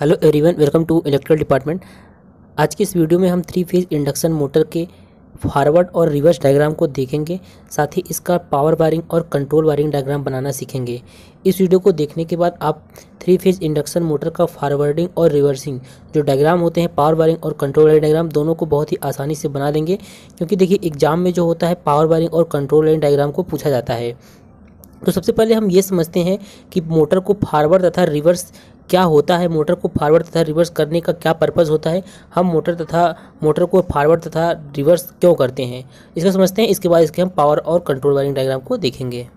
Hello everyone, welcome to electrical department. आज की इस वीडियो में हम 3 फेज इंडक्शन मोटर के फॉरवर्ड और रिवर्स डायग्राम को देखेंगे। साथ ही इसका पावर वायरिंग और कंट्रोल वायरिंग डायग्राम बनाना सीखेंगे। इस वीडियो को देखने के बाद आप 3 फेज इंडक्शन मोटर का फॉरवर्डिंग और रिवर्सिंग जो डायग्राम होते हैं, पावर वायरिंग और कंट्रोल वायरिंग डायग्राम, दोनों को बहुत ही आसानी से बना देंगे। क्योंकि देखिए, एग्जाम में जो होता है पावर वायरिंग और कंट्रोल वायरिंग डायग्राम को पूछा जाता है। तो सबसे पहले हम ये समझते हैं कि मोटर को फॉरवर्ड तथा रिवर्स क्या होता है। मोटर को फॉरवर्ड तथा रिवर्स करने का क्या पर्पस होता है। हम मोटर को फॉरवर्ड तथा रिवर्स क्यों करते हैं, इसको समझते हैं। इसके बाद इसके हम पावर और कंट्रोल वायरिंग डायग्राम को देखेंगे।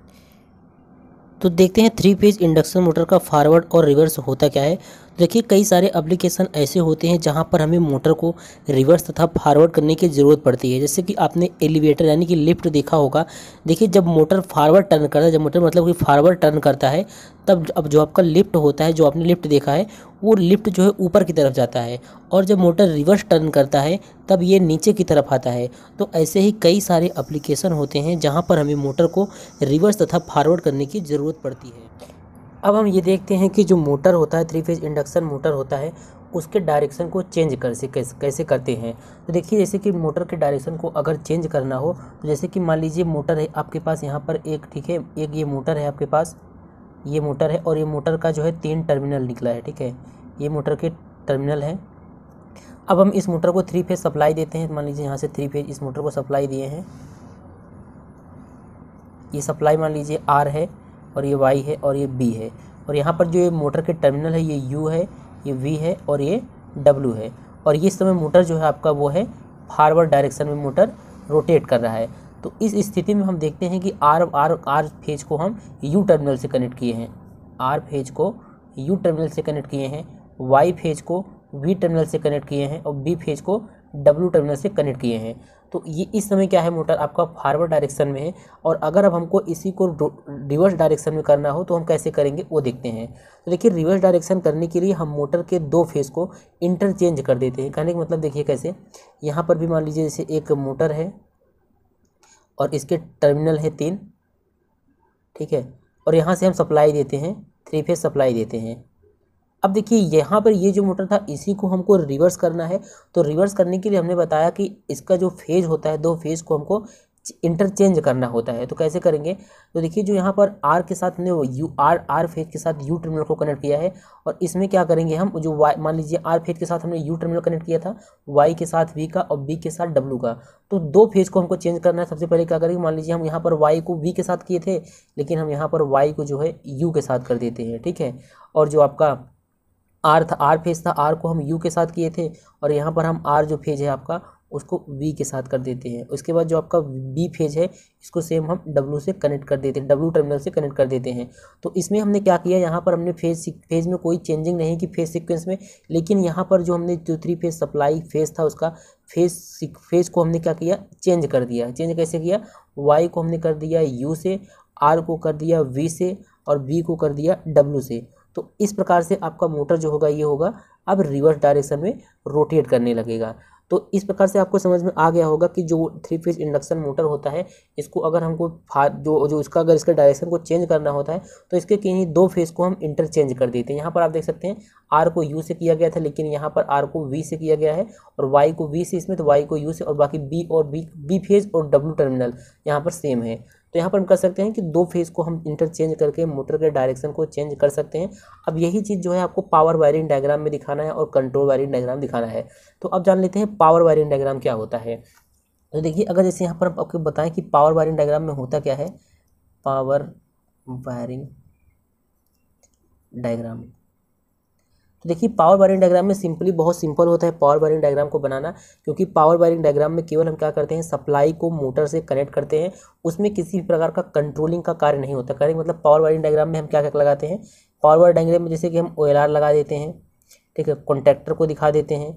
तो देखते हैं 3 फेज इंडक्शन मोटर का फॉरवर्ड और रिवर्स होता क्या है। देखिए, कई सारे एप्लीकेशन ऐसे होते हैं जहां पर हमें मोटर को रिवर्स तथा फॉरवर्ड करने की ज़रूरत पड़ती है। जैसे कि आपने एलिवेटर यानी कि लिफ्ट देखा होगा। देखिए, जब मोटर फॉरवर्ड टर्न करता है, जब मोटर मतलब कि फॉरवर्ड टर्न करता है, तब अब जो आपका लिफ्ट होता है, जो आपने लिफ्ट देखा है, वो लिफ्ट जो है ऊपर की तरफ जाता है। और जब मोटर रिवर्स टर्न करता है तब ये नीचे की तरफ आता है। तो ऐसे ही कई सारे एप्लीकेशन होते हैं जहाँ पर हमें मोटर को रिवर्स तथा फॉरवर्ड करने की ज़रूरत पड़ती है। अब हम ये देखते हैं कि जो मोटर होता है, 3 फेज इंडक्शन मोटर होता है, उसके डायरेक्शन को चेंज कैसे करते हैं। तो देखिए, जैसे कि मोटर के डायरेक्शन को अगर चेंज करना हो, तो जैसे कि मान लीजिए मोटर है आपके पास यहाँ पर एक, ठीक है, एक ये मोटर है आपके पास, ये मोटर है और ये मोटर का जो है 3 टर्मिनल निकला है, ठीक है, ये मोटर के टर्मिनल है। अब हम इस मोटर को 3 फेज सप्लाई देते हैं। मान लीजिए यहाँ से 3 फेज इस मोटर को सप्लाई दिए हैं। ये सप्लाई मान लीजिए आर है और ये वाई है और ये बी है। और यहाँ पर जो ये मोटर के टर्मिनल है, ये यू है, ये वी है और ये डब्लू है। और ये समय मोटर जो है आपका वो है फॉरवर्ड डायरेक्शन में मोटर रोटेट कर रहा है। तो इस स्थिति में हम देखते हैं कि आर फेज को हम यू टर्मिनल से कनेक्ट किए हैं, आर फेज को यू टर्मिनल से कनेक्ट किए हैं, वाई फेज को वी टर्मिनल से कनेक्ट किए हैं और बी फेज को डब्लू टर्मिनल से कनेक्ट किए हैं। तो ये इस समय क्या है, मोटर आपका फॉरवर्ड डायरेक्शन में है। और अगर अब हमको इसी को रिवर्स डायरेक्शन में करना हो तो हम कैसे करेंगे वो देखते हैं। तो देखिए, रिवर्स डायरेक्शन करने के लिए हम मोटर के 2 फेज को इंटरचेंज कर देते हैं। कहने का मतलब देखिए कैसे, यहाँ पर भी मान लीजिए जैसे एक मोटर है और इसके टर्मिनल है 3, ठीक है, और यहाँ से हम सप्लाई देते हैं, 3 फेज सप्लाई देते हैं। अब देखिए, यहाँ पर ये जो मोटर था इसी को हमको रिवर्स करना है। तो रिवर्स करने के लिए हमने बताया कि इसका जो फेज होता है, 2 फेज को हमको इंटरचेंज करना होता है। तो कैसे करेंगे, तो देखिए, जो यहाँ पर आर के साथ हमने आर फेज के साथ यू टर्मिनल को कनेक्ट किया है। और इसमें क्या करेंगे, हम जो वाई, मान लीजिए आर फेज के साथ हमने यू टर्मिनल कनेक्ट किया था, वाई के साथ वी का और बी के साथ डब्लू का। तो 2 फेज को हमको चेंज करना है। सबसे पहले क्या करेंगे, मान लीजिए हम यहाँ पर वाई को वी के साथ किए थे, लेकिन हम यहाँ पर वाई को जो है यू के साथ कर देते हैं, ठीक है। और जो आपका आर फेज था, आर को हम यू के साथ किए थे और यहाँ पर हम आर जो फेज है आपका उसको वी के साथ कर देते हैं। उसके बाद जो आपका बी फेज है इसको सेम हम डब्लू से कनेक्ट कर देते हैं, डब्लू टर्मिनल से कनेक्ट कर देते हैं। तो इसमें हमने क्या किया, यहाँ पर हमने फेज में कोई चेंजिंग नहीं की फेज सीक्वेंस में। लेकिन यहाँ पर जो हमने जो 3 फेज सप्लाई फेज था उसका फेज को हमने क्या किया, चेंज कर दिया। चेंज कैसे किया, वाई को हमने कर दिया यू से, आर को कर दिया वी से और बी को कर दिया डब्लू से। तो इस प्रकार से आपका मोटर जो होगा ये होगा अब रिवर्स डायरेक्शन में रोटेट करने लगेगा। तो इस प्रकार से आपको समझ में आ गया होगा कि जो 3 फेज इंडक्शन मोटर होता है, इसको अगर हमको जो इसका अगर इसका डायरेक्शन को चेंज करना होता है तो इसके किन्हीं 2 फेज को हम इंटरचेंज कर देते हैं। यहाँ पर आप देख सकते हैं आर को यू से किया गया था, लेकिन यहाँ पर आर को वी से किया गया है और वाई को वी से इसमें, तो वाई को यू से, और बाकी बी फेज और डब्लू टर्मिनल यहाँ पर सेम है। तो यहाँ पर हम कर सकते हैं कि 2 फेज को हम इंटरचेंज करके मोटर के डायरेक्शन को चेंज कर सकते हैं। अब यही चीज़ जो है आपको पावर वायरिंग डायग्राम में दिखाना है और कंट्रोल वायरिंग डायग्राम दिखाना है। तो अब जान लेते हैं पावर वायरिंग डायग्राम क्या होता है। तो देखिए, अगर जैसे यहाँ पर हम आपको बताएं कि पावर वायरिंग डायग्राम में होता क्या है, पावर वायरिंग डायग्राम। तो देखिए, पावर वायरिंग डायग्राम में सिंपली बहुत सिंपल होता है पावर वायरिंग डायग्राम को बनाना। क्योंकि पावर वायरिंग डायग्राम में केवल हम क्या करते हैं, सप्लाई को मोटर से कनेक्ट करते हैं। उसमें किसी भी प्रकार का कंट्रोलिंग का कार्य नहीं होता। करें मतलब पावर वायरिंग डायग्राम में हम क्या क्या लगाते हैं, पावर वायरिंग डायग्राम में जैसे कि हम OLR लगा देते हैं, ठीक है, कॉन्टैक्टर को दिखा देते हैं,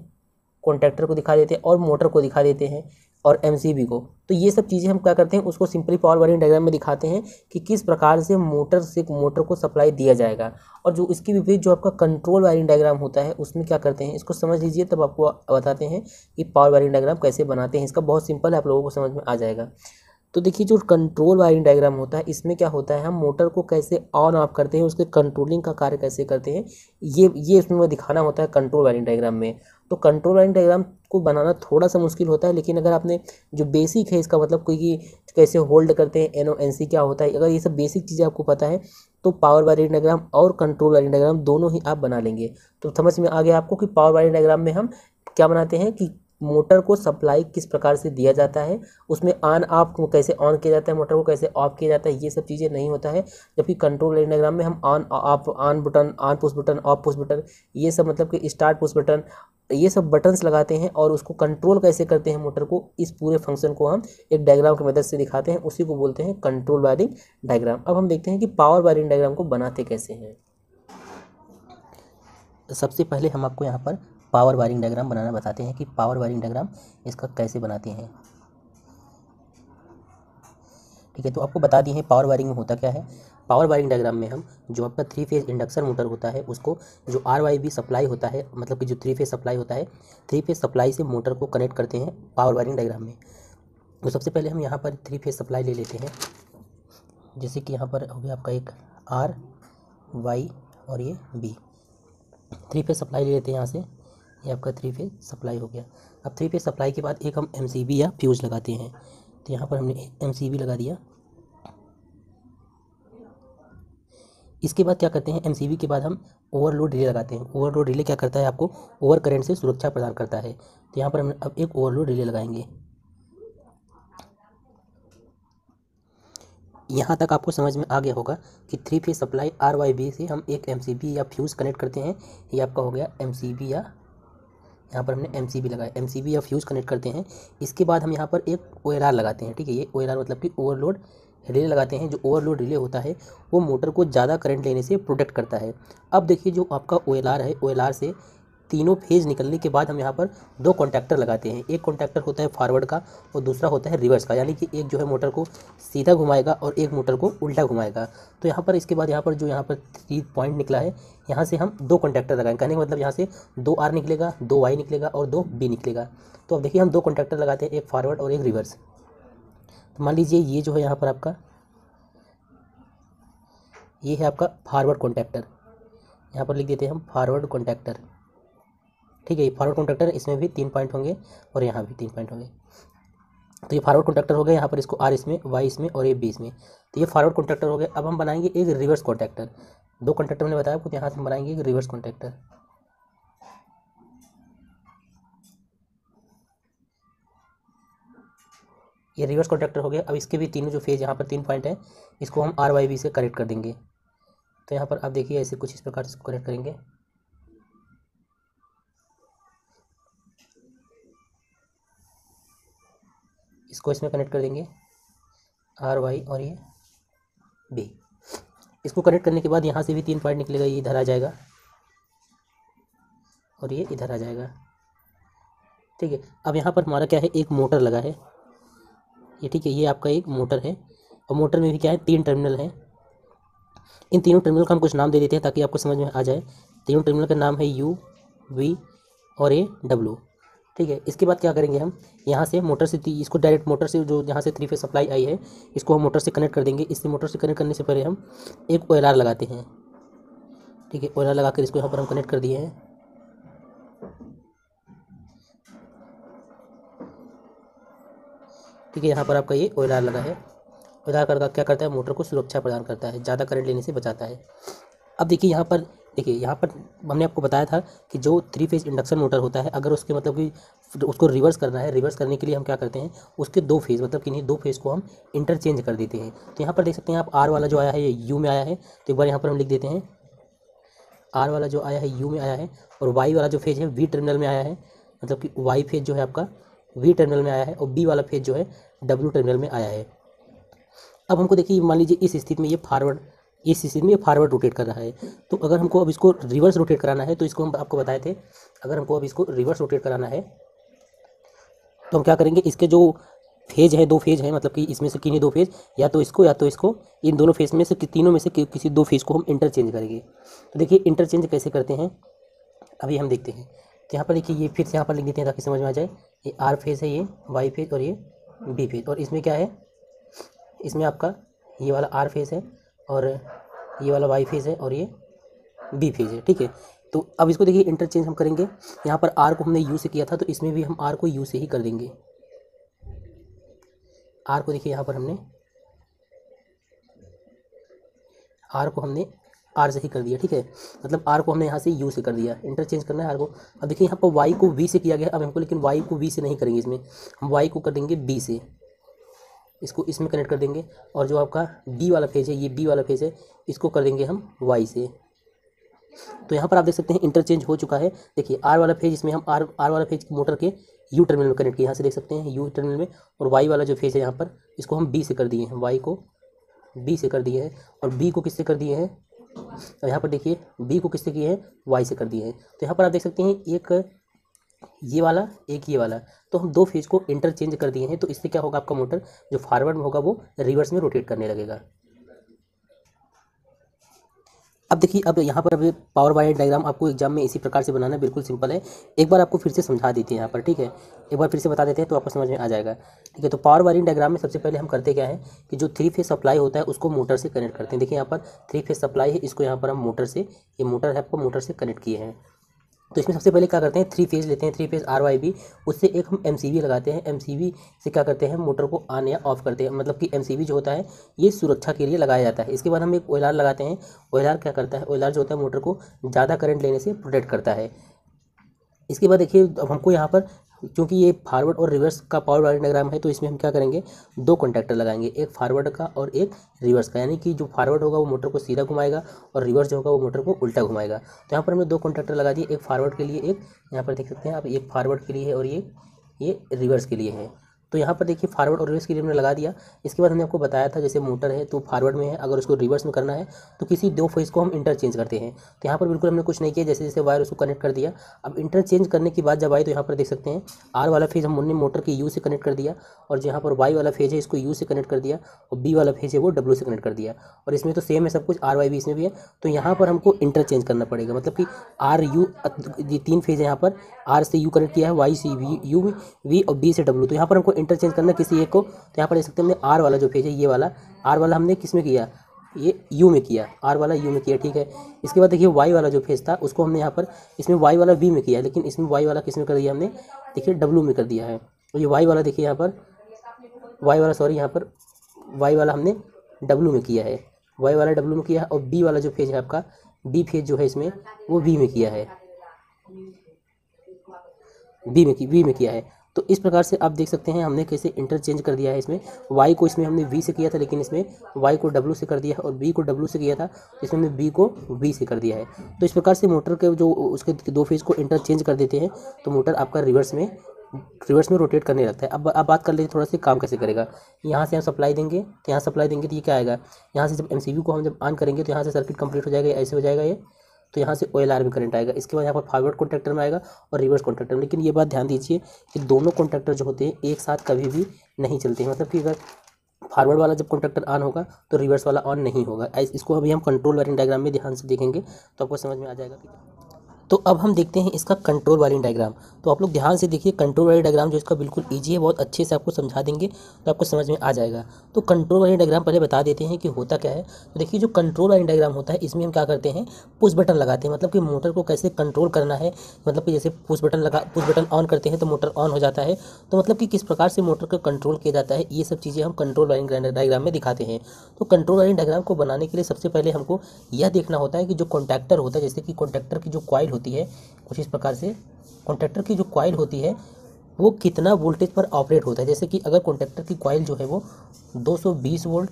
और मोटर को दिखा देते हैं और MCB को। तो ये सब चीज़ें हम क्या करते हैं, उसको सिंपली पावर वायरिंग डायग्राम में दिखाते हैं कि किस प्रकार से मोटर को सप्लाई दिया जाएगा। और जो इसके विपरीत जो आपका कंट्रोल वायरिंग डायग्राम होता है उसमें क्या करते हैं, इसको समझ लीजिए तब आपको बताते हैं कि पावर वायरिंग डायग्राम कैसे बनाते हैं। इसका बहुत सिंपल है, आप लोगों को समझ में आ जाएगा। तो देखिए जो कंट्रोल वायरिंग डायग्राम होता है इसमें क्या होता है, हम मोटर को कैसे ऑन ऑफ करते हैं, उसके कंट्रोलिंग का कार्य कैसे करते हैं, ये इसमें दिखाना होता है कंट्रोल वायरिंग डायग्राम में। तो कंट्रोल वायरिंग डायग्राम को बनाना थोड़ा सा मुश्किल होता है, लेकिन अगर आपने जो बेसिक है इसका मतलब कोई कि कैसे होल्ड करते हैं, NO NC क्या होता है, अगर ये सब बेसिक चीज़ें आपको पता है तो पावर वायरिंग डायग्राम और कंट्रोल वायरिंग डायग्राम दोनों ही आप बना लेंगे। तो समझ में आ गया आपको कि पावर वायरिंग डायग्राम में हम क्या बनाते हैं कि मोटर को सप्लाई किस प्रकार से दिया जाता है, उसमें ऑन ऑफ कैसे ऑन किया जाता है, मोटर को कैसे ऑफ किया जाता है, ये सब चीज़ें नहीं होता है। जबकि कंट्रोल वायरिंग डायग्राम में हम on off, on button, on push button, of push button, ये सब मतलब कि स्टार्ट पुश बटन, ये सब बटन्स लगाते हैं और उसको कंट्रोल कैसे करते हैं मोटर को, इस पूरे फंक्शन को हम एक डायग्राम की मदद से दिखाते हैं, उसी को बोलते हैं कंट्रोल वायरिंग डायग्राम। अब हम देखते हैं कि पावर वायरिंग डायग्राम को बनाते कैसे हैं। सबसे पहले हम आपको यहाँ पर पावर वायरिंग डायग्राम बनाना बताते हैं कि पावर वायरिंग डायग्राम इसका कैसे बनाते हैं। ठीक है, तो आपको बता दिए हैं पावर वायरिंग में होता क्या है। पावर वायरिंग डायग्राम में हम जो आपका 3 फेज इंडक्शन मोटर होता है उसको जो RYB सप्लाई होता है, मतलब कि जो 3 फेज सप्लाई होता है, 3 फेज सप्लाई से मोटर को कनेक्ट करते हैं पावर वायरिंग डायग्राम में। तो सबसे पहले हम यहाँ पर 3 फेज सप्लाई ले लेते हैं, जैसे कि यहाँ पर हो गया आपका एक R, Y और ये B। 3 फेज सप्लाई ले लेते हैं यहाँ से, ये आपका 3 फेज सप्लाई हो गया। अब 3 फेज सप्लाई के बाद एक हम MCB या फ्यूज लगाते हैं, तो यहाँ पर हमने MCB लगा दिया। इसके बाद क्या करते हैं, MCB के बाद हम ओवरलोड रिले लगाते हैं। ओवरलोड रिले क्या करता है, आपको ओवर करंट से सुरक्षा प्रदान करता है। तो यहाँ पर हम अब एक ओवरलोड रिले लगाएंगे। यहाँ तक आपको समझ में आ गया होगा कि 3 फेज सप्लाई RYB से हम एक MCB या फ्यूज़ कनेक्ट करते हैं। ये आपका हो गया MCB, या यहाँ पर हमने MCB लगाया, MCB या फ्यूज़ कनेक्ट करते हैं। इसके बाद हम यहाँ पर एक OLR लगाते हैं। ठीक है, ये OLR मतलब कि ओवरलोड रिले लगाते हैं। जो ओवरलोड रिले होता है वो मोटर को ज़्यादा करंट लेने से प्रोटेक्ट करता है। अब देखिए जो आपका OLR है, OLR से तीनों फेज निकलने के बाद हम यहाँ पर 2 कॉन्टैक्टर लगाते हैं। एक कॉन्टैक्टर होता है फॉरवर्ड का और दूसरा होता है रिवर्स का, यानी कि एक जो है मोटर को सीधा घुमाएगा और एक मोटर को उल्टा घुमाएगा। तो यहाँ पर इसके बाद यहाँ पर जो यहाँ पर 3 पॉइंट निकला है, यहाँ से हम 2 कॉन्टैक्टर लगाएंगे। कहने का मतलब यहाँ से 2 R निकलेगा, 2 Y निकलेगा और 2 B निकलेगा। तो अब देखिए हम 2 कॉन्टैक्टर लगाते हैं, एक फॉरवर्ड और एक रिवर्स। तो मान लीजिए ये जो है यहाँ पर आपका, ये है आपका फॉरवर्ड कॉन्टैक्टर, यहाँ पर लिख देते हैं हम फॉरवर्ड कॉन्टैक्टर। ठीक है, ये फॉरवर्ड कॉन्टैक्टर, इसमें भी 3 पॉइंट होंगे और यहाँ भी 3 पॉइंट होंगे। तो ये फॉरवर्ड कॉन्टैक्टर हो गया, यहाँ पर इसको R इसमें, Y इसमें और ये B इसमें। तो ये फॉरवर्ड कॉन्टैक्टर हो गया। अब हम बनाएंगे एक रिवर्स कॉन्टैक्टर। 2 कॉन्टैक्टर मैंने बताया आपको, यहाँ से हम बनाएंगे एक रिवर्स कॉन्टैक्टर। ये रिवर्स कॉन्टैक्टर हो गया। अब इसके भी तीनों जो फेज यहाँ पर 3 पॉइंट है, इसको हम RYB से कनेक्ट कर देंगे। तो यहाँ पर आप देखिए ऐसे कुछ इस प्रकार से इसको कनेक्ट करेंगे। इसको इसमें कनेक्ट कर देंगे RY और ये B। इसको कनेक्ट करने के बाद यहाँ से भी 3 पॉइंट निकलेगा, ये इधर आ जाएगा और ये इधर आ जाएगा। ठीक है, अब यहाँ पर हमारा क्या है, एक मोटर लगा है ये। ठीक है, ये आपका एक मोटर है और मोटर में भी क्या है, 3 टर्मिनल हैं। इन तीनों टर्मिनल का हम कुछ नाम दे देते हैं ताकि आपको समझ में आ जाए। तीनों टर्मिनल का नाम है U, V और ये W। ठीक है, इसके बाद क्या करेंगे, हम यहाँ से मोटर से इसको डायरेक्ट मोटर से जो यहाँ से 3 फेज सप्लाई आई है, इसको हम मोटर से कनेक्ट कर देंगे। इससे मोटर से कनेक्ट करने से पहले हम एक OLR लगाते हैं। ठीक है, OLR लगा कर इसको यहाँ पर हम कनेक्ट कर दिए हैं। ठीक है, यहाँ पर आपका ये OLR लगा है। OLR का क्या करता है, मोटर को सुरक्षा प्रदान करता है, ज़्यादा करंट लेने से बचाता है। अब देखिए यहाँ पर, यहाँ पर हमने आपको बताया था कि जो 3 फेज इंडक्शन मोटर होता है, अगर उसके मतलब कि उसको रिवर्स करना है, रिवर्स करने के लिए हम क्या करते हैं, उसके 2 फेज मतलब कि नहीं 2 फेज को हम इंटरचेंज कर देते हैं। तो यहाँ पर देख सकते हैं आप, R वाला जो आया है ये U में आया है, तो एक बार यहाँ पर हम लिख देते हैं R वाला जो आया है U में आया है, और Y वाला जो फेज है V टर्मिनल में आया है, मतलब कि Y फेज जो है आपका V टर्मिनल में आया है और B वाला फेज जो है W टर्मिनल में आया है। अब हमको देखिए, मान लीजिए इस स्थिति में ये फॉरवर्ड, इस स्थिति में ये फॉरवर्ड रोटेट कर रहा है। तो अगर हमको अब इसको रिवर्स रोटेट कराना है, तो इसको हम आपको बताए थे, अगर हमको अब इसको रिवर्स रोटेट कराना है तो हम क्या करेंगे, इसके जो फेज है, 2 फेज हैं, मतलब कि इसमें से किन्हीं 2 फेज, या तो इसको, इन दोनों फेज में से तीनों में से किसी 2 फेज को हम इंटरचेंज करेंगे। तो देखिए इंटरचेंज कैसे करते हैं अभी हम देखते हैं। तो यहाँ पर देखिए, ये फिर से यहाँ पर लिख देते हैं ताकि समझ में आ जाए। ये R फेज है, ये Y फेज और ये B फेज, और इसमें क्या है इसमें आपका ये वाला आर फेज़ है और ये वाला वाई फेज़ है और ये बी फेज़ है, ठीक है। तो अब इसको देखिए इंटरचेंज हम करेंगे। यहाँ पर आर को हमने यू से किया था, तो इसमें भी हम आर को यू से ही कर देंगे। आर को देखिए यहाँ पर हमने आर को हमने आर से ही कर दिया, ठीक है। मतलब आर को हमने यहाँ से यू से कर दिया, इंटरचेंज करना है आर को। अब देखिए यहाँ पर वाई को वी से किया गया अब हमको, लेकिन वाई को वी से नहीं करेंगे, इसमें हम वाई को कर देंगे बी से, इसको इसमें कनेक्ट कर देंगे। और जो आपका बी वाला फेज है, ये बी वाला फेज है, इसको कर देंगे हम वाई से। तो यहाँ पर आप देख सकते हैं इंटरचेंज हो चुका है। देखिए आर वाला फेज, इसमें हम आर वाला फेज मोटर के यू टर्मिनल में कनेक्ट किया, यहाँ से देख सकते हैं यू टर्मिनल में। और वाई वाला जो फेज है यहाँ पर, इसको हम बी से कर दिए हैं, वाई को बी से कर दिए हैं। और बी को किससे कर दिए हैं, तो यहाँ पर देखिए बी को किससे किए हैं, वाई से कर दिए हैं। तो यहाँ पर आप देख सकते हैं एक ये वाला एक ये वाला, तो हम दो फेज को इंटरचेंज कर दिए हैं। तो इससे क्या होगा, आपका मोटर जो फॉरवर्ड में होगा वो रिवर्स में रोटेट करने लगेगा। अब देखिए, अब यहाँ पर अभी पावर वायर डायग्राम आपको एग्जाम में इसी प्रकार से बनाना है, बिल्कुल सिंपल है। एक बार आपको फिर से समझा देते हैं यहाँ पर, ठीक है, एक बार फिर से बता देते हैं तो आपको समझ में आ जाएगा, ठीक है। तो पावर वायरिंग डायग्राम में सबसे पहले हम करते क्या है कि जो 3 फेज सप्लाई होता है उसको मोटर से कनेक्ट करते हैं। देखिए यहाँ पर 3 फेज सप्लाई है, इसको यहाँ पर हम मोटर से, ये मोटर है आपको मोटर से कनेक्ट किए हैं। तो इसमें सबसे पहले क्या करते हैं, 3 फेज लेते हैं, 3 फेज RYB, उससे एक हम MCB लगाते हैं। MCB से क्या करते हैं, मोटर को ऑन या ऑफ करते हैं। मतलब कि MCB जो होता है ये सुरक्षा के लिए लगाया जाता है। इसके बाद हम एक OLR लगाते हैं। OLR क्या करता है, OLR जो होता है मोटर को ज़्यादा करंट लेने से प्रोटेक्ट करता है। इसके बाद देखिए, अब हमको यहाँ पर क्योंकि ये फॉरवर्ड और रिवर्स का पावर वायरिंग डायग्राम है, तो इसमें हम क्या करेंगे, 2 कॉन्टैक्टर लगाएंगे, एक फॉरवर्ड का और एक रिवर्स का। यानी कि जो फॉरवर्ड होगा वो मोटर को सीधा घुमाएगा और रिवर्स जो होगा वो मोटर को उल्टा घुमाएगा। तो यहाँ पर हमने 2 कॉन्टैक्टर लगा दिए, एक फॉरवर्ड के लिए, एक यहाँ पर देख सकते हैं आप, एक फॉरवर्ड के लिए है और ये रिवर्स के लिए है। तो यहाँ पर देखिए फॉरवर्ड और रिवर्स के लिए हमने लगा दिया। इसके बाद हमने आपको बताया था, जैसे मोटर है तो फॉरवर्ड में है, अगर उसको रिवर्स में करना है तो किसी 2 फेज को हम इंटरचेंज करते हैं। तो यहाँ पर बिल्कुल हमने कुछ नहीं किया, जैसे जैसे वायर उसको कनेक्ट कर दिया। अब इंटरचेंज करने की बात जब आई तो यहाँ पर देख सकते हैं आर वाला फेज हमने मोटर के यू से कनेक्ट कर दिया, और जहाँ पर वाई वाला फेज है इसको यू से कनेक्ट कर दिया, और बी वाला फेज है वो डब्ल्यू से कनेक्ट कर दिया। और इसमें तो सेम है सब कुछ, RYB इसमें भी है। तो यहाँ पर हमको इंटरचेंज करना पड़ेगा, मतलब कि RU, ये 3 फेज है, यहाँ पर R से U कनेक्ट किया है, Y से U V और B से W। तो यहाँ पर हमको इंटरचेंज करना किसी एक को। तो यहाँ पर देख सकते हैं हमने R वाला जो फेज है, ये वाला R वाला हमने किस में किया, ये U में किया, R वाला U में किया, ठीक है। इसके बाद देखिए Y वाला जो फेज था उसको हमने यहाँ पर, इसमें Y वाला V में किया, लेकिन इसमें Y वाला किस में कर दिया हमने, देखिए W में कर दिया है। और ये Y वाला देखिए यहाँ पर यहाँ पर Y वाला हमने W में किया है, Y वाला W में किया है। और B वाला जो फेज है आपका, B फेज जो है इसमें वो V में किया है, V में किया है। तो इस प्रकार से आप देख सकते हैं हमने कैसे इंटरचेंज कर दिया है। इसमें Y को इसमें हमने V से किया था, लेकिन इसमें Y को W से कर दिया है, और B को W से किया था, इसमें हमने B को V से कर दिया है। तो इस प्रकार से मोटर के जो उसके 2 फेज को इंटरचेंज कर देते हैं तो मोटर आपका रिवर्स में रोटेट करने लगता है। अब बात कर लेते हैं थोड़ा सा काम कैसे करेगा। यहाँ से हम सप्लाई देंगे, तो यहाँ सप्लाई देंगे तो ये क्या आएगा, यहाँ से जब MCB को हम जब ऑन करेंगे तो यहाँ से सर्किट कंप्लीट हो जाएगा, ऐसे हो जाएगा ये। तो यहाँ से OLR में करंट आएगा। इसके बाद यहाँ पर फॉरवर्ड कॉन्टैक्टर में आएगा और रिवर्स कॉन्टैक्टर में। लेकिन ये बात ध्यान दीजिए कि दोनों कॉन्टैक्टर जो होते हैं एक साथ कभी भी नहीं चलते हैं। मतलब कि अगर फॉरवर्ड वाला जब कॉन्टैक्टर ऑन होगा तो रिवर्स वाला ऑन नहीं होगा। इसको अभी हम कंट्रोल वायरिंग डायग्राम में ध्यान से देखेंगे तो आपको समझ में आ जाएगा। तो अब हम देखते हैं इसका कंट्रोल वायरिंग डायग्राम। तो आप लोग ध्यान से देखिए, कंट्रोल वायरिंग डायग्राम जो इसका बिल्कुल ईजी है, बहुत अच्छे से आपको समझा देंगे तो आपको समझ में आ जाएगा। तो कंट्रोल वायरिंग डायग्राम पहले बता देते हैं कि होता क्या है। तो देखिए, जो कंट्रोल वायरिंग डायग्राम होता है इसमें हम क्या करते हैं, पुश बटन लगाते हैं। मतलब कि मोटर को कैसे कंट्रोल करना है, मतलब कि जैसे पुश बटन ऑन करते हैं तो मोटर ऑन हो जाता है। तो मतलब कि किस प्रकार से मोटर को कंट्रोल किया जाता है, ये सब चीज़ें हम कंट्रोल वायरिंग डायग्राम में दिखाते हैं। तो कंट्रोल वायरिंग डायग्राम को बनाने के लिए सबसे पहले हमको यह देखना होता है कि जो कॉन्टैक्टर होता है, जैसे कि कॉन्टैक्टर की जो कॉइल होती है, कुछ इस प्रकार से कॉन्टैक्टर की जो कॉइल होती है वो कितना वोल्टेज पर ऑपरेट होता है। जैसे कि अगर कॉन्टैक्टर की कॉइल जो है वो 220 वोल्ट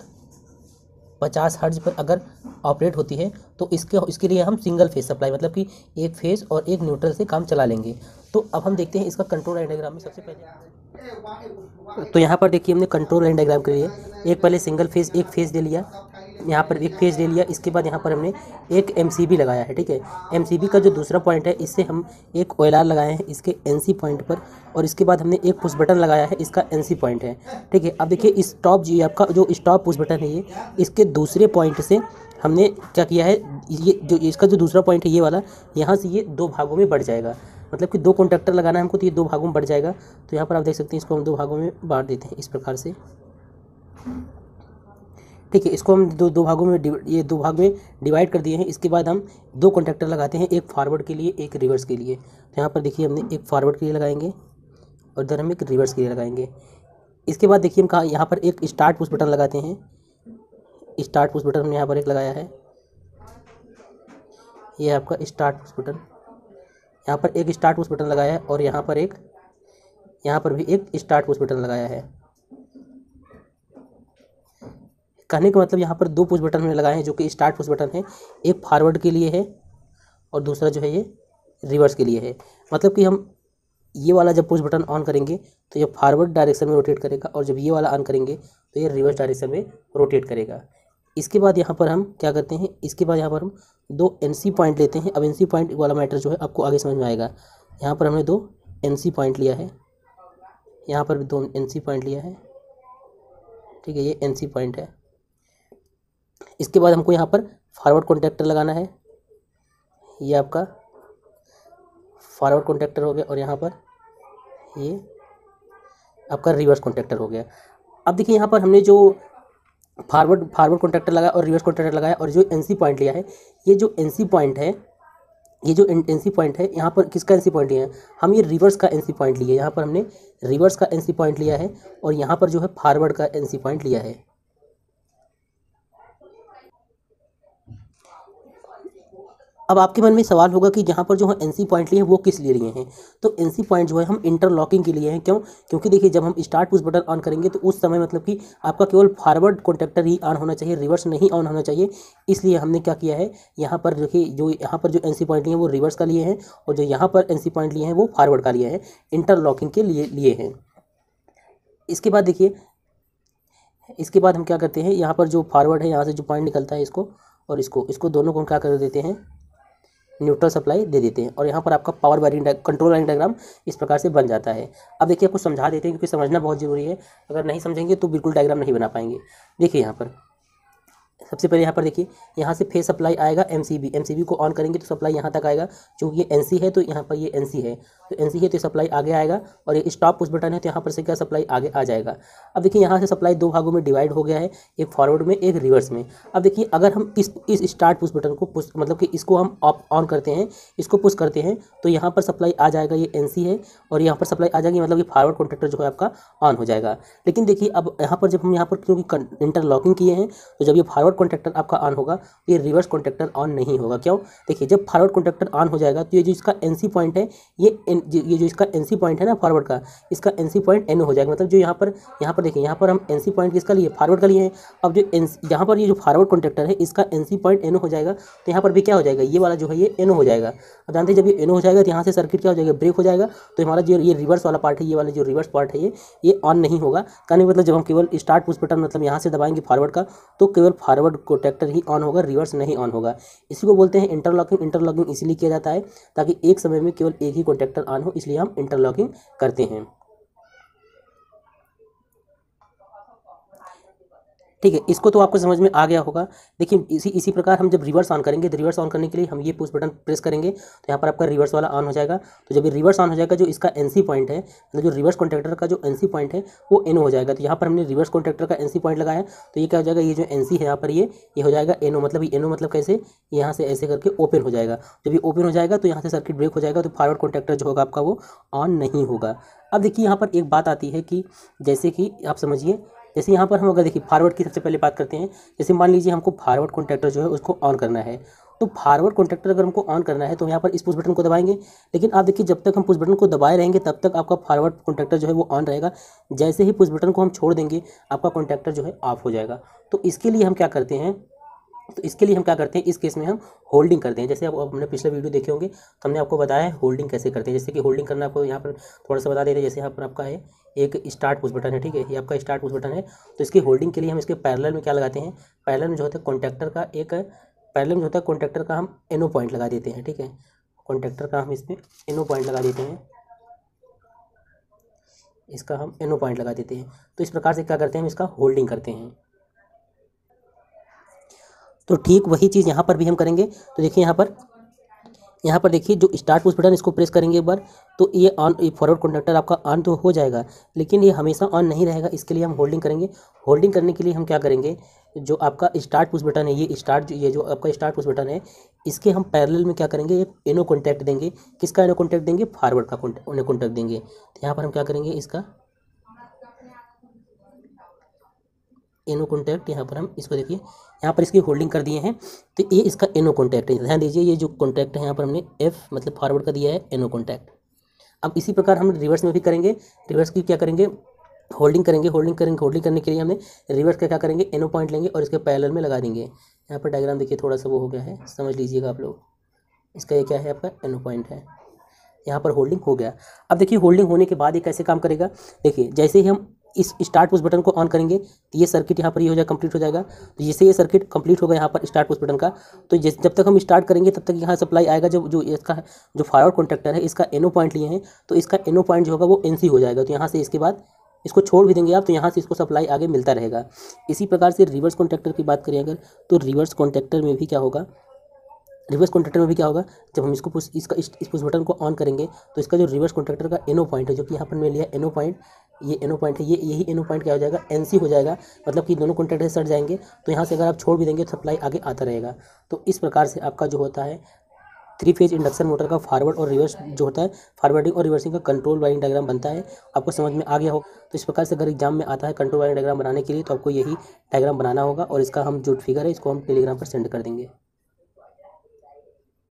50 हर्ट्ज पर अगर ऑपरेट होती है तो इसके लिए हम सिंगल फेज सप्लाई, मतलब कि एक फेज और एक न्यूट्रल से काम चला लेंगे। तो अब हम देखते हैं इसका कंट्रोल लाइन डायग्राम में। सबसे पहले तो यहाँ पर देखिए हमने कंट्रोल लाइन डायग्राम के लिए एक पहले सिंगल फेज एक फेज ले लिया, यहाँ पर एक फेज ले लिया। इसके बाद यहाँ पर हमने एक MCB लगाया है, ठीक है। MCB का जो दूसरा पॉइंट है इससे हम एक OLR लगाए हैं इसके NC पॉइंट पर, और इसके बाद हमने एक पुश बटन लगाया है, इसका NC पॉइंट है, ठीक है। अब देखिए स्टॉप जी आपका जो स्टॉप पुश बटन है ये, इसके दूसरे पॉइंट से हमने क्या किया है, ये जो इसका जो दूसरा पॉइंट है ये वाला, यहाँ से ये 2 भागों में बढ़ जाएगा। मतलब कि 2 कॉन्टैक्टर लगाना है हमको तो ये 2 भागों में बढ़ जाएगा। तो यहाँ पर आप देख सकते हैं इसको हम 2 भागों में बांट देते हैं इस प्रकार से। ठीक है, इसको हम दो भागों में ये दो भाग में डिवाइड कर दिए हैं। इसके बाद हम दो कॉन्टैक्टर लगाते हैं, एक फॉरवर्ड के लिए एक रिवर्स के लिए। तो यहाँ पर देखिए हमने एक फॉरवर्ड के लिए लगाएंगे और इधर हम एक रिवर्स के लिए लगाएंगे। इसके बाद देखिए हम कहाँ यहाँ पर एक स्टार्ट पुश बटन लगाते हैं। स्टार्ट पुश बटन हमने यहाँ पर एक लगाया है, ये आपका स्टार्ट पुश बटन। यहाँ पर एक स्टार्ट पुश बटन लगाया है और यहाँ पर भी एक स्टार्ट पुश बटन लगाया है। कहने का मतलब यहाँ पर दो पुश बटन हमने लगाए हैं जो कि स्टार्ट पुश बटन है, एक फॉरवर्ड के लिए है और दूसरा जो है ये रिवर्स के लिए है। मतलब कि हम ये वाला जब पुश बटन ऑन करेंगे तो ये फॉरवर्ड डायरेक्शन में रोटेट करेगा और जब ये वाला ऑन करेंगे तो ये रिवर्स डायरेक्शन में रोटेट करेगा। इसके बाद यहाँ पर हम क्या करते हैं, इसके बाद यहाँ पर हम दो NC पॉइंट लेते हैं। अब NC पॉइंट वाला मैटर जो है आपको आगे समझ में आएगा। यहाँ पर हमने दो NC पॉइंट लिया है, यहाँ पर भी दो NC पॉइंट लिया है, ठीक है, ये NC पॉइंट है। इसके बाद हमको यहाँ पर फॉरवर्ड कॉन्टैक्टर लगाना है, ये आपका फॉरवर्ड कॉन्टैक्टर हो गया और यहाँ पर ये आपका रिवर्स कॉन्टैक्टर हो गया। अब देखिए यहाँ पर हमने जो फॉरवर्ड कॉन्टैक्टर लगाया और रिवर्स कॉन्टैक्टर लगाया और जो NC पॉइंट लिया है, ये जो NC पॉइंट है, ये जो NC पॉइंट है, यहाँ पर किसका NC पॉइंट लिया है, हम ये रिवर्स का NC पॉइंट लिए। यहाँ पर हमने रिवर्स का NC पॉइंट लिया है और यहाँ पर जो है फॉरवर्ड का NC पॉइंट लिया है। अब आपके मन में सवाल होगा कि यहाँ पर जो हम NC पॉइंट लिए हैं वो किस लिए लिए हैं। तो NC पॉइंट जो है हम इंटरलॉकिंग के लिए हैं। क्यों? क्योंकि देखिए जब हम स्टार्ट पुश बटन ऑन करेंगे तो उस समय मतलब कि आपका केवल फॉरवर्ड कॉन्टैक्टर ही ऑन होना चाहिए, रिवर्स नहीं ऑन होना चाहिए। इसलिए हमने क्या किया है, यहाँ पर देखिए जो यहाँ पर जो NC पॉइंट लिए हैं वो रिवर्स का लिए हैं और जो यहाँ पर NC पॉइंट लिए हैं वो फॉरवर्ड का लिए हैं, इंटरलॉकिंग के लिए हैं। इसके बाद देखिए, इसके बाद हम क्या करते हैं, यहाँ पर जो फॉरवर्ड है यहाँ से जो पॉइंट निकलता है इसको और इसको दोनों को हम क्या कर देते हैं, न्यूट्रल सप्लाई दे देते हैं और यहाँ पर आपका power wiring control wiring diagram इस प्रकार से बन जाता है। अब देखिए आपको समझा देते हैं क्योंकि समझना बहुत ज़रूरी है, अगर नहीं समझेंगे तो बिल्कुल डायग्राम नहीं बना पाएंगे। देखिए यहाँ पर सबसे पहले यहाँ पर देखिए, यहाँ से फेस सप्लाई आएगा MCB को ऑन करेंगे तो सप्लाई यहाँ तक आएगा। क्योंकि ये NC है तो यहाँ पर ये NC है, तो NC है तो सप्लाई आगे आएगा और ये स्टॉप पुश बटन है तो यहाँ पर से क्या सप्लाई आगे आ जाएगा। अब देखिए यहाँ से सप्लाई दो भागों में डिवाइड हो गया है, एक फॉरवर्ड में एक रिवर्स में। अब देखिए अगर हम इस स्टार्ट पुश बटन को पुश मतलब कि इसको हम ऑन करते हैं, इसको पुश करते हैं तो यहाँ पर सप्लाई आ जाएगा, ये NC है और यहाँ पर सप्लाई आ जाएगी, मतलब ये फॉरवर्ड कॉन्टैक्टर जो है आपका ऑन हो जाएगा। लेकिन देखिए अब यहाँ पर जब हम यहाँ पर क्योंकि इंटरलॉकिंग किए हैं तो जब ये फॉरवर्ड कॉन्टैक्टर आपका ऑन होगा तो ये रिवर्स कॉन्टैक्टर ऑन नहीं होगा। क्यों? देखिए जब फॉरवर्ड कॉन्टैक्टर ऑन हो जाएगा तो ये जो इसका NC पॉइंट है, ये जो इसका NC पॉइंट है ना फॉरवर्ड का, इसका NC पॉइंट NO हो जाएगा। मतलब जो यहाँ पर देखिए यहाँ पर हम NC पॉइंट किसका लिए, फॉरवर्ड का लिए हैं। अब जो यहाँ पर ये जो फॉरवर्ड कॉन्टैक्टर है इसका NC पॉइंट NO हो जाएगा तो यहाँ पर भी क्या हो जाएगा, ये वाला जो है ये NO हो जाएगा। अब जानते हैं जब ये NO हो जाएगा तो यहाँ से सर्किट क्या हो जाएगा, ब्रेक हो जाएगा। तो हमारा जो ये रिवर्स वाला पार्ट है, ये वाला जो रिवर्स पार्ट है ये ऑन नहीं होगा। कहने मतलब जब हम केवल स्टार्ट पुश बटन मतलब यहाँ से दबाएंगे फॉरवर्ड का तो केवल फॉरवर्ड कॉन्टैक्टर ही ऑन होगा, रिवर्स नहीं ऑन होगा। इसी को बोलते हैं इंटरलॉकिंग। इंटरलॉकिंग इसलिए किया जाता है ताकि एक समय में केवल एक ही कॉन्टैक्टर ऑन हो, इसलिए हम इंटरलॉकिंग करते हैं। ठीक है, इसको तो आपको समझ में आ गया होगा। देखिए इसी प्रकार हम जब रिवर्स ऑन करेंगे तो रिवर्स ऑन करने के लिए हम ये पुश बटन प्रेस करेंगे तो यहाँ पर आपका रिवर्स वाला ऑन हो जाएगा। तो जब ये रिवर्स ऑन हो जाएगा, जो इसका NC पॉइंट है मतलब जो रिवर्स कॉन्टैक्टर का जो NC पॉइंट है वो NO हो जाएगा। तो यहाँ पर हमने रिवर्स कॉन्टैक्टर का NC पॉइंट लगाया तो ये क्या हो जाएगा, ये जो NC है यहाँ पर ये हो जाएगा NO। मतलब ये NO मतलब कैसे, यहाँ से ऐसे करके ओपन हो जाएगा। जब ये ओपन हो जाएगा तो यहाँ से सर्किट ब्रेक हो जाएगा तो फॉरवर्ड कॉन्टैक्टर जो होगा आपका वो ऑन नहीं होगा। अब देखिए यहाँ पर एक बात आती है कि जैसे कि आप समझिए, जैसे यहाँ पर हम अगर देखिए फॉरवर्ड की सबसे पहले बात करते हैं। जैसे मान लीजिए हमको फॉरवर्ड कॉन्टैक्टर जो है उसको ऑन करना है, तो फॉरवर्ड कॉन्टैक्टर अगर हमको ऑन करना है तो यहाँ पर इस पुश बटन को दबाएंगे। लेकिन आप देखिए जब तक हम पुश बटन को दबाए रहेंगे तब तक आपका फॉरवर्ड कॉन्टैक्टर जो है वो ऑन रहेगा। जैसे ही पुश बटन को हम छोड़ देंगे आपका कॉन्टैक्टर जो है ऑफ हो जाएगा। तो इसके लिए हम क्या करते हैं, इस केस में हम होल्डिंग करते हैं। जैसे अब हमने पिछले वीडियो देखे होंगे तो हमने आपको बताया है होल्डिंग कैसे करते हैं। जैसे कि होल्डिंग करना आपको यहाँ पर थोड़ा सा बता देते हैं। जैसे यहाँ पर आपका है एक स्टार्ट पुश बटन है, ठीक है, ये आपका स्टार्ट पुश बटन है। तो इसकी होल्डिंग के लिए हम इसके पैरेलल में क्या लगाते हैं, पैरेलल में जो होता है कॉन्टैक्टर का हम NO पॉइंट लगा देते हैं। ठीक है, कॉन्टैक्टर का हम इसमें NO पॉइंट लगा देते हैं, इसका हम NO पॉइंट लगा देते हैं। तो इस प्रकार से क्या करते हैं, हम इसका होल्डिंग करते हैं। तो ठीक वही चीज़ यहाँ पर भी हम करेंगे। तो देखिए यहाँ पर देखिए जो स्टार्ट पुश बटन इसको प्रेस करेंगे एक बार तो ये फॉरवर्ड कॉन्टैक्टर आपका ऑन तो हो जाएगा, लेकिन ये हमेशा ऑन नहीं रहेगा। इसके लिए हम होल्डिंग करेंगे। होल्डिंग करने के लिए हम क्या करेंगे, जो आपका स्टार्ट पुश बटन है, ये जो आपका स्टार्ट पुश बटन है, इसके हम पैरेलल में क्या करेंगे, एक एनो कॉन्टैक्ट देंगे। किसका एनो कॉन्टैक्ट देंगे? फॉरवर्ड का एनो कॉन्टैक्ट देंगे। तो यहाँ पर हम क्या करेंगे, इसका एनो कॉन्टैक्ट, यहाँ पर हम इसको देखिए, यहाँ पर इसकी होल्डिंग कर दिए हैं, तो ये इसका एनो कॉन्टैक्ट है। ध्यान दीजिए, ये जो कॉन्टैक्ट है यहाँ पर हमने एफ मतलब फॉरवर्ड का दिया है, एनो कॉन्टैक्ट। अब इसी प्रकार हम रिवर्स में भी करेंगे। रिवर्स की क्या करेंगे, होल्डिंग करेंगे। होल्डिंग करने के लिए हमने रिवर्स का क्या करेंगे, एनो पॉइंट लेंगे और इसके पैरेलल में लगा देंगे। यहाँ पर डायग्राम देखिए, थोड़ा सा वो हो गया है, समझ लीजिएगा आप लोग। इसका ये क्या है, आपका एनो पॉइंट है। यहाँ पर होल्डिंग हो गया। अब देखिए, होल्डिंग होने के बाद ये कैसे काम करेगा, देखिए जैसे ही हम इस स्टार्ट पुश बटन को ऑन करेंगे तो ये सर्किट यहाँ पर ये हो जाएगा, कंप्लीट हो जाएगा। तो जैसे ये सर्किट कंप्लीट होगा यहाँ पर स्टार्ट पुश बटन का, तो जब तक हम स्टार्ट करेंगे तब तक यहाँ सप्लाई आएगा। जो इसका जो फॉरवर्ड कॉन्टैक्टर है, इसका एनो पॉइंट लिए हैं, तो इसका एनो पॉइंट जो होगा वो एनसी हो जाएगा। तो यहाँ से इसके बाद इसको छोड़ भी देंगे आप, तो यहाँ से इसको सप्लाई आगे मिलता रहेगा। इसी प्रकार से रिवर्स कॉन्टैक्टर की बात करें अगर, तो रिवर्स कॉन्टैक्टर में भी क्या होगा, जब हम इसको इस पुश बटन को ऑन करेंगे तो इसका जो रिवर्स कॉन्टैक्टर का एनो पॉइंट है, जो कि यहाँ पर मैंने लिया एनो पॉइंट, ये एनो पॉइंट है, यही एनो पॉइंट क्या हो जाएगा, एनसी हो जाएगा। मतलब कि दोनों कॉन्टैक्टर सट जाएंगे, तो यहाँ से अगर आप छोड़ भी देंगे तो सप्लाई आगे आता रहेगा। तो इस प्रकार से आपका जो होता है 3 फेज इंडक्शन मोटर का फॉरवर्ड और रिवर्स जो होता है, फॉरवर्डिंग और रिवर्सिंग का कंट्रोल वायरिंग डायग्राम बनता है। आपको समझ में आ गया हो। तो इस प्रकार से अगर एग्जाम में आता है कंट्रोल वायरिंग डायग्राम बनाने के लिए, तो आपको यही डायग्राम बनाना होगा, और इसका हम जो फिगर है इसको हम टेलीग्राम पर सेंड कर देंगे।